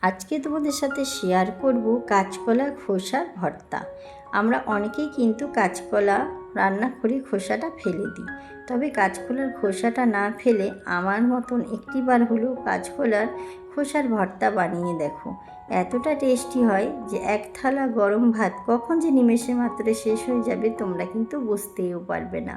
আজকে তোমাদের সাথে শেয়ার করব কাঁচকলা খোসার ভর্তা। আমরা অনেকেই কিন্তু কাঁচকলা রান্না করে খোসাটা ফেলে দিই, তবে কাঁচকলার খোসাটা না ফেলে আমার মতন একটিবার হলেও কাঁচকলার খোসার ভর্তা বানিয়ে দেখো। এতটা টেস্টি হয় যে এক থালা গরম ভাত কখন যে নিমেষে মাত্র শেষ হয়ে যাবে তোমরা কিন্তু বুঝতেও পারবে না।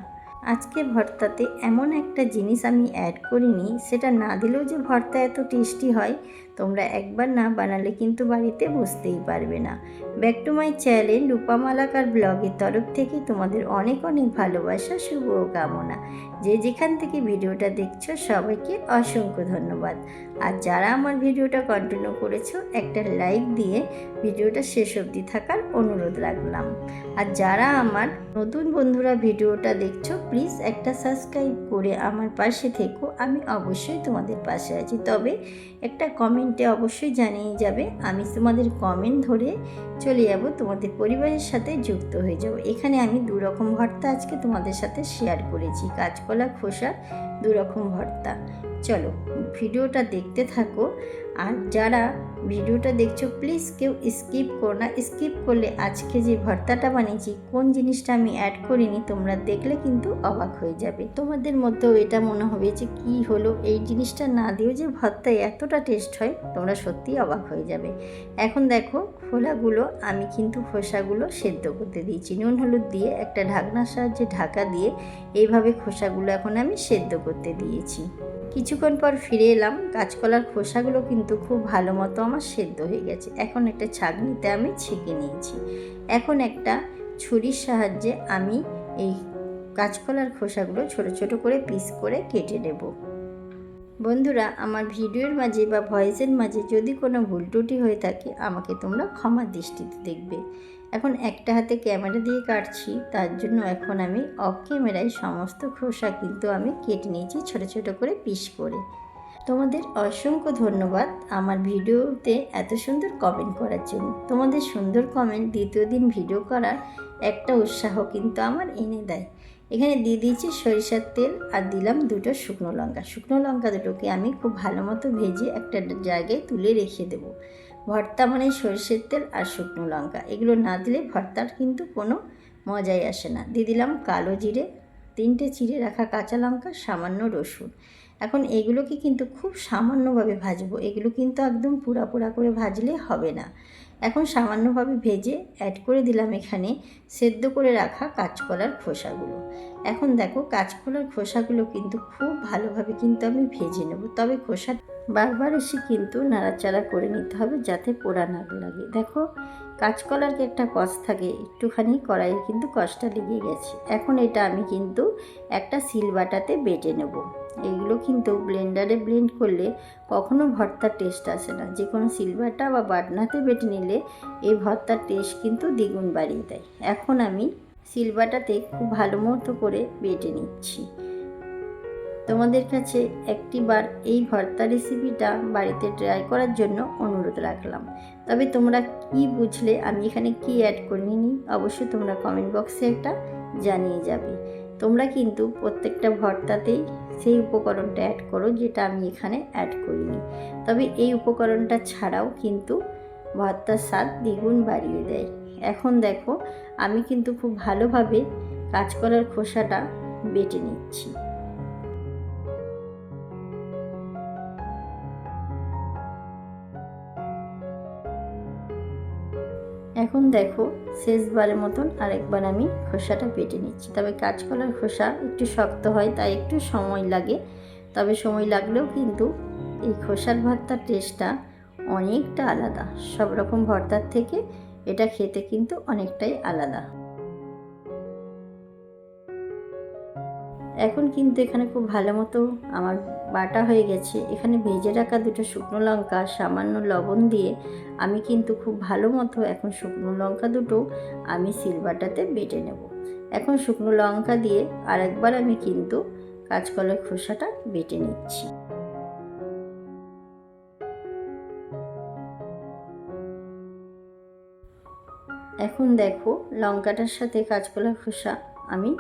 আজকে ভর্তাতে এমন একটা জিনিস আমি অ্যাড করিনি, সেটা না দিলেও যে ভর্তা এত টেস্টি হয় তোমরা একবার না বানালে কিন্তু বাড়িতে বুঝতেই পারবে না। ব্যাক টু মাই চ্যানেল রূপা মালাকার ব্লগের তরফ থেকে তোমাদের অনেক অনেক ভালোবাসা, শুভ কামনা। যে যেখান থেকে ভিডিওটা দেখছো সবাইকে অসংখ্য ধন্যবাদ। আর যারা আমার ভিডিওটা কন্টিনিউ করেছো একটা লাইক দিয়ে ভিডিওটা শেষ অবধি থাকার অনুরোধ রাখলাম। আর যারা আমার নতুন বন্ধুরা ভিডিওটা দেখছো প্লিজ একটা সাবস্ক্রাইব করে আমার পাশে থেকো, আমি অবশ্যই তোমাদের পাশে আছি। তবে একটা কমেন্টে অবশ্যই জানিয়ে যাবে, আমি তোমাদের কমেন্ট ধরে চলে যাব, তোমাদের পরিবারের সাথে যুক্ত হয়ে যাব। এখানে আমি দু রকম ভর্তা আজকে তোমাদের সাথে শেয়ার করেছি, কাঁচকলা খোসার দু রকম ভর্তা। চলো ভিডিওটা দেখতে থাকো। আর যারা ভিডিওটা দেখছো প্লিজ কেউ স্কিপ করো না, স্কিপ করলে আজকে যে ভর্তাটা বানিয়েছি কোন জিনিসটা আমি অ্যাড করিনি তোমরা দেখলে কিন্তু অবাক হয়ে যাবে। তোমাদের মধ্যেও এটা মনে হবে যে কি হলো, এই জিনিসটা না দিয়েও যে ভর্তায় এতটা টেস্ট হয়, তোমরা সত্যিই অবাক হয়ে যাবে। এখন দেখো খোলাগুলো আমি কিন্তু খোসাগুলো সেদ্ধ করতে দিয়েছি, নুন হলুদ দিয়ে একটা ঢাকনার সাহায্যে ঢাকা দিয়ে এইভাবে খোসাগুলো এখন আমি সেদ্ধ করতে দিয়েছি। কিছুক্ষণ পর ফিরে এলাম, কাঁচকলার খোসাগুলো কিন্তু খুব ভালো মতো আমার সেদ্ধ হয়ে গেছে। এখন একটা ছাঁকনিতে আমি ছেঁকে নিয়েছি। এখন একটা ছুরির সাহায্যে আমি এই কাঁচকলার খোসাগুলো ছোট ছোট করে পিস করে কেটে নেব। বন্ধুরা আমার ভিডিওর মাঝে বা ভয়েসের মাঝে যদি কোনো ভুল ত্রুটি হয়ে থাকে আমাকে তোমরা ক্ষমার দৃষ্টিতে দেখবে। এখন একটা হাতে ক্যামেরা দিয়ে কাটছি, তার জন্য এখন আমি অফ ক্যামেরায় সমস্ত খোসা কিন্তু আমি কেটে নিয়েছি ছোট ছোট করে পিস করে। তোমাদের অসংখ্য ধন্যবাদ আমার ভিডিওতে এত সুন্দর কমেন্ট করার জন্য। তোমাদের সুন্দর কমেন্ট দ্বিতীয় দিন ভিডিও করার একটা উৎসাহ কিন্তু আমার এনে দেয়। এখানে দিয়ে দিয়েছি সরিষার তেল আর দিলাম দুটো শুকনো লঙ্কা। শুকনো লঙ্কা দুটোকে আমি খুব ভালো মতো ভেজে একটা জায়গায় তুলে রেখে দেবো। ভর্তা মানে সরিষার তেল আর শুকনো লঙ্কা, এগুলো না দিলে ভর্তার কিন্তু কোনো মজাই আসে না। দিয়ে দিলাম কালো জিরে, 3টে চিড়ে রাখা কাঁচা লঙ্কা, সামান্য রসুন। এখন এগুলোকে কিন্তু খুব সামান্যভাবে ভাজবো, এগুলো কিন্তু একদম পোড়া পোড়া করে ভাজলে হবে না। এখন সামান্যভাবে ভেজে অ্যাড করে দিলাম এখানে সেদ্ধ করে রাখা কাঁচকলার খোসাগুলো। এখন দেখো কাঁচকলার খোসাগুলো কিন্তু খুব ভালোভাবে কিন্তু আমি ভেজে নেব, তবে খোসা বারবার এসে কিন্তু নাড়াচাড়া করে নিতে হবে যাতে পোড়া না লাগে। দেখো কাঁচকলার কি একটা কষ থাকে, একটুখানি কড়াইয়ে কিন্তু কষটা লেগে গেছে। এখন এটা আমি কিন্তু একটা শিলবাটাতে বেটে নেব। এইগুলো কিন্তু ব্লেন্ডারে ব্লেন্ড করলে কখনো ভর্তার টেস্ট আসে না, যে কোনো শিলবাটা বা বাটনাতে বেটে নিলে এই ভর্তার টেস্ট কিন্তু দ্বিগুণ বাড়িয়ে দেয়। এখন আমি শিলবাটাতে খুব ভালো মতো করে বেটে নিচ্ছি। তোমাদের কাছে একটিবার এই ভর্তা রেসিপিটা বাড়িতে ট্রাই করার জন্য অনুরোধ রাখলাম। তবে তোমরা কি বুঝলে আমি এখানে কি অ্যাড করিনি অবশ্যই তোমরা কমেন্ট বক্সে একটা জানিয়ে যাবে। তোমরা কিন্তু প্রত্যেকটা ভর্তাতেই সেই উপকরণটা অ্যাড করো যেটা আমি এখানে অ্যাড করিনি, তবে এই উপকরণটা ছাড়াও কিন্তু ভর্তার স্বাদ দ্বিগুণ বাড়িয়ে দেয়। এখন দেখো আমি কিন্তু খুব ভালোভাবে কাঁচকলার খোসাটা বেটে নিচ্ছি। এখন দেখো শেষবারের মতন আরেকবার আমি খোসাটা বেটে নিচ্ছি। তবে কাঁচকলার খোসা একটু শক্ত হয় তাই একটু সময় লাগে, তবে সময় লাগলেও কিন্তু এই খোসার ভর্তার টেস্টটা অনেকটা আলাদা। সব রকম ভর্তার থেকে এটা খেতে কিন্তু অনেকটাই আলাদা। এখন কিন্তু এখানে খুব ভালো মতো আমার বাটা হয়ে গেছে। এখানে ভেজে রাখা দুটো শুকনো লঙ্কা সামান্য লবণ দিয়ে আমি কিন্তু খুব ভালো মতো এখন শুকনো লঙ্কা দুটো আমি শিলবাটাতে বেটে নেব। এখন শুকনো লঙ্কা দিয়ে আরেকবার আমি কিন্তু কাঁচকলার খোসাটা বেটে নিচ্ছি। এখন দেখো লঙ্কাটার সাথে কাঁচকলার খোসা আমি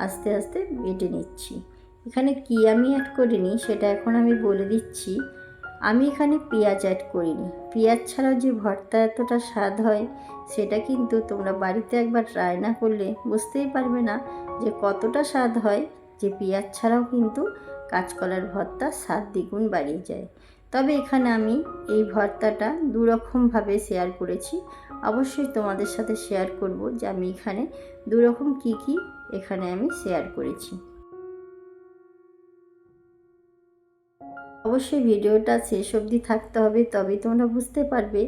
আস্তে আস্তে বেটে নিচ্ছি। এখানে কি আমি অ্যাড করিনি সেটা এখন আমি বলে দিচ্ছি। আমি এখানে পেঁয়াজ অ্যাড করিনি। পেঁয়াজ ছাড়াও যে ভর্তা এতটা স্বাদ হয় সেটা কিন্তু তোমরা বাড়িতে একবার ট্রাই না করলে বুঝতেই পারবে না যে কতটা স্বাদ হয়, যে পেঁয়াজ ছাড়াও কিন্তু কাঁচকলার ভর্তা স্বাদ দ্বিগুণ বাড়িয়ে যায়। তবে এখানে আমি এই ভর্তাটা দুরকমভাবে শেয়ার করেছি। অবশ্যই তোমাদের সাথে শেয়ার করব যে আমি এখানে দুরকম কি এখানে আমি শেয়ার করেছি। অবশ্যই ভিডিওটা শেষ অবধি থাকতে হবে, তবেই তোমরা বুঝতে পারবে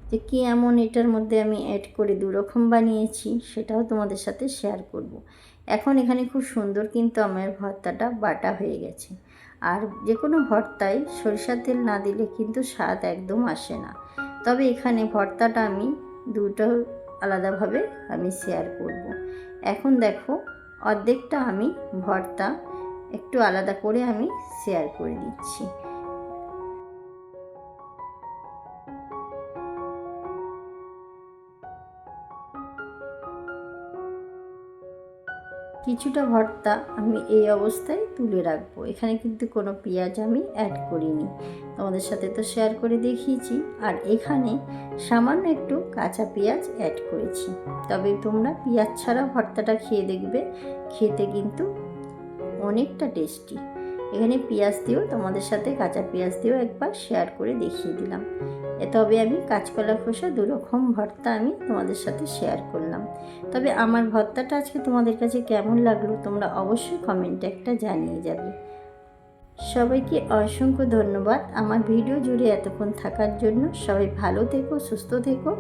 যে কী এমন এটার মধ্যে আমি অ্যাড করে দুরকম বানিয়েছি, সেটাও তোমাদের সাথে শেয়ার করব। এখন এখানে খুব সুন্দর কিন্তু আমার ভর্তাটা বাটা হয়ে গেছে। আর যে কোনো ভর্তায় সরিষার তেল না দিলে কিন্তু স্বাদ একদম আসে না। তবে এখানে ভর্তাটা আমি দুটো আলাদাভাবে আমি শেয়ার করব। এখন দেখো অর্ধেকটা আমি ভর্তা একটু আলাদা করে আমি শেয়ার করে দিচ্ছি। কিছুটা ভর্তা আমি এই অবস্থায় তুলে রাখবো। এখানে কিন্তু কোনো পেঁয়াজ আমি অ্যাড করিনি, তোমাদের সাথে তো শেয়ার করে দেখিয়েছি। আর এখানে সামান্য একটু কাঁচা পেঁয়াজ অ্যাড করেছি। তবে তোমরা পেঁয়াজ ছাড়া ভর্তাটা খেয়ে দেখবে, খেতে কিন্তু অনেকটা টেস্টি। এখানে পেঁয়াজ দিয়েও তোমাদের সাথে কাঁচা পেঁয়াজ দিয়েও একবার শেয়ার করে দেখিয়ে দিলাম। তবে আমি কাঁচকলা খোসা দুরকম ভর্তা আমি তোমাদের সাথে শেয়ার করলাম। তবে আমার ভর্তাটা আজকে তোমাদের কাছে কেমন লাগলো তোমরা অবশ্যই কমেন্টে একটা জানিয়ে যাবে। সবাইকে অসংখ্য ধন্যবাদ আমার ভিডিও জুড়ে এতক্ষণ থাকার জন্য। সবাই ভালো থেকো, সুস্থ থেকো।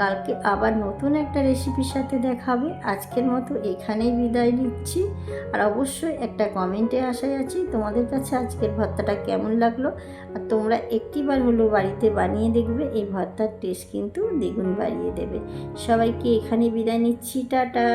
কালকে আবার নতুন একটা রেসিপির সাথে দেখা হবে। আজকের মতো এখানেই বিদায় নিচ্ছি। আর অবশ্যই একটা কমেন্টে আশায় আছি তোমাদের কাছে আজকের ভর্তাটা কেমন লাগলো। আর তোমরা একটিবার হলেও বাড়িতে বানিয়ে দেখবে, এই ভর্তার টেস্ট কিন্তু দ্বিগুণ বাড়িয়ে দেবে। সবাইকে এখানেই বিদায় নিচ্ছি, টাটা।